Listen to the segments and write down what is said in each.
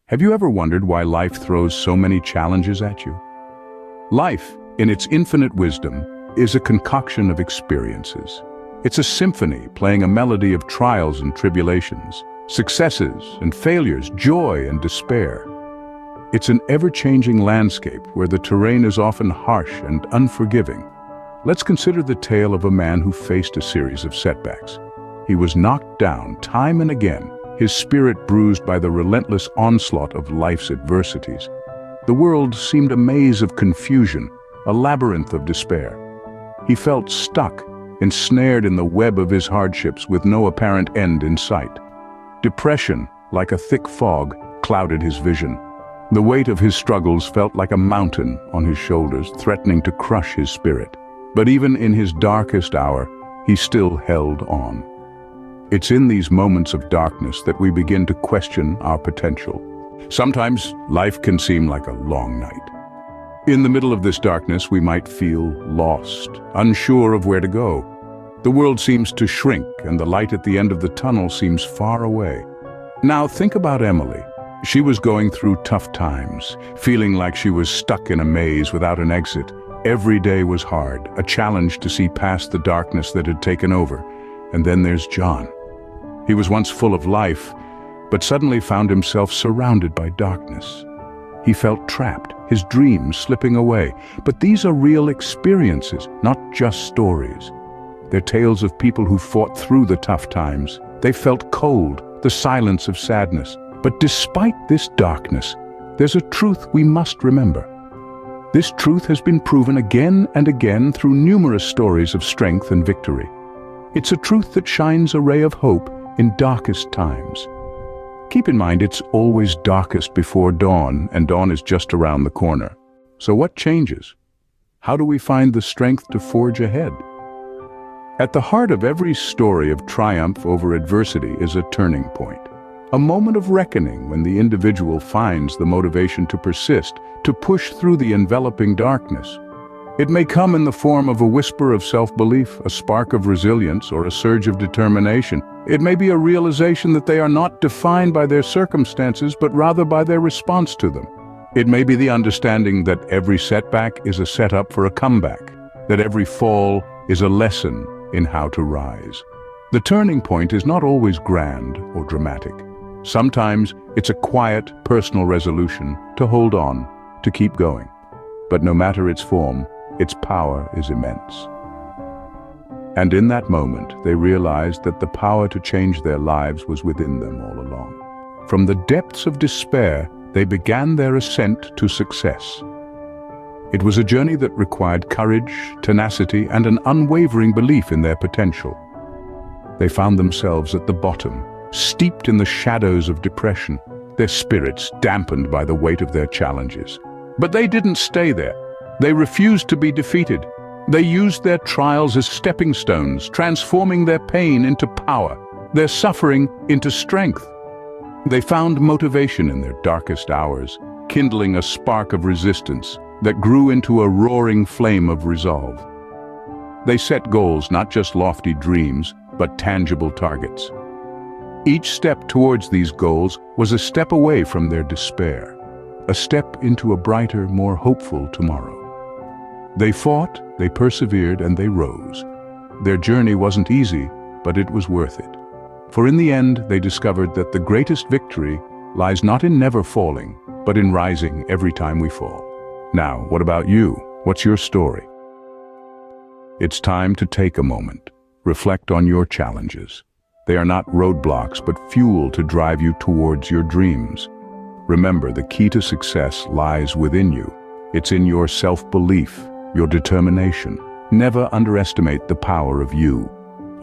Have you ever wondered why life throws so many challenges at you? Life, in its infinite wisdom, is a concoction of experiences. It's a symphony playing a melody of trials and tribulations, successes and failures, joy and despair. It's an ever-changing landscape where the terrain is often harsh and unforgiving. Let's consider the tale of a man who faced a series of setbacks. He was knocked down time and again, his spirit bruised by the relentless onslaught of life's adversities. The world seemed a maze of confusion, a labyrinth of despair. He felt stuck, ensnared in the web of his hardships with no apparent end in sight. Depression, like a thick fog, clouded his vision. The weight of his struggles felt like a mountain on his shoulders, threatening to crush his spirit. But even in his darkest hour, he still held on. It's in these moments of darkness that we begin to question our potential. Sometimes life can seem like a long night. In the middle of this darkness, we might feel lost, unsure of where to go. The world seems to shrink, and the light at the end of the tunnel seems far away. Now think about Emily. She was going through tough times, feeling like she was stuck in a maze without an exit. Every day was hard, a challenge to see past the darkness that had taken over. And then there's John. He was once full of life, but suddenly found himself surrounded by darkness. He felt trapped, his dreams slipping away. But these are real experiences, not just stories. They're tales of people who fought through the tough times. They felt cold, the silence of sadness. But despite this darkness, there's a truth we must remember. This truth has been proven again and again through numerous stories of strength and victory. It's a truth that shines a ray of hope in darkest times. Keep in mind, it's always darkest before dawn, and dawn is just around the corner. So what changes? How do we find the strength to forge ahead? At the heart of every story of triumph over adversity is a turning point. A moment of reckoning when the individual finds the motivation to persist, to push through the enveloping darkness. It may come in the form of a whisper of self-belief, a spark of resilience, or a surge of determination. It may be a realization that they are not defined by their circumstances, but rather by their response to them. It may be the understanding that every setback is a setup for a comeback, that every fall is a lesson in how to rise. The turning point is not always grand or dramatic. Sometimes it's a quiet, personal resolution to hold on, to keep going. But no matter its form, its power is immense. And in that moment, they realized that the power to change their lives was within them all along. From the depths of despair, they began their ascent to success. It was a journey that required courage, tenacity, and an unwavering belief in their potential. They found themselves at the bottom, steeped in the shadows of depression, their spirits dampened by the weight of their challenges. But they didn't stay there. They refused to be defeated. They used their trials as stepping stones, transforming their pain into power, their suffering into strength. They found motivation in their darkest hours, kindling a spark of resistance that grew into a roaring flame of resolve. They set goals, not just lofty dreams, but tangible targets. Each step towards these goals was a step away from their despair, a step into a brighter, more hopeful tomorrow. They fought, they persevered, and they rose. Their journey wasn't easy, but it was worth it. For in the end, they discovered that the greatest victory lies not in never falling, but in rising every time we fall. Now, what about you? What's your story? It's time to take a moment. Reflect on your challenges. They are not roadblocks, but fuel to drive you towards your dreams. Remember, the key to success lies within you. It's in your self-belief, your determination. Never underestimate the power of you.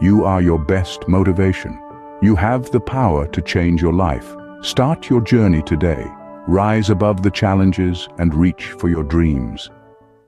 You are your best motivation. You have the power to change your life. Start your journey today. Rise above the challenges and reach for your dreams.